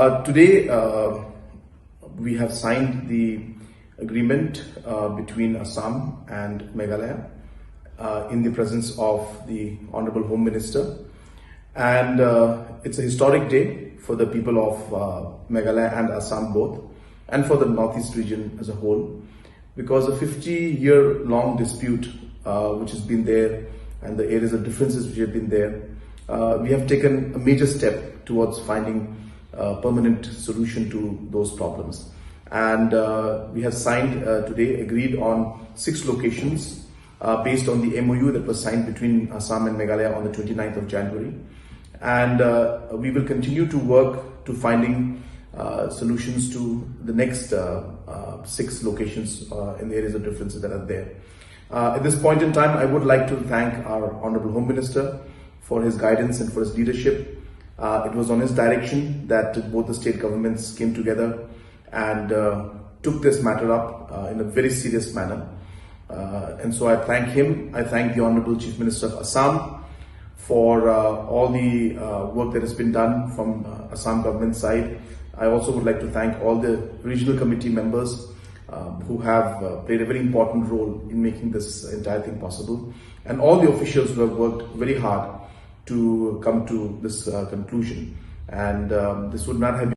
Today, we have signed the agreement between Assam and Meghalaya in the presence of the Honorable Home Minister. And it's a historic day for the people of Meghalaya and Assam both, and for the Northeast region as a whole, because a 50-year-long dispute which has been there, and the areas of differences which have been there, we have taken a major step towards finding a permanent solution to those problems. And we have signed today, agreed on 6 locations based on the MOU that was signed between Assam and Meghalaya on the 29th of January. And we will continue to work to finding solutions to the next 6 locations in the areas of differences that are there. At this point in time, I would like to thank our Honorable Home Minister for his guidance and for his leadership. It was on his direction that both the state governments came together and took this matter up in a very serious manner. And so I thank him. I thank the Honorable Chief Minister of Assam for all the work that has been done from Assam government side. I also would like to thank all the regional committee members who have played a very important role in making this entire thing possible, and all the officials who have worked very hard to come to this conclusion. And this would not have been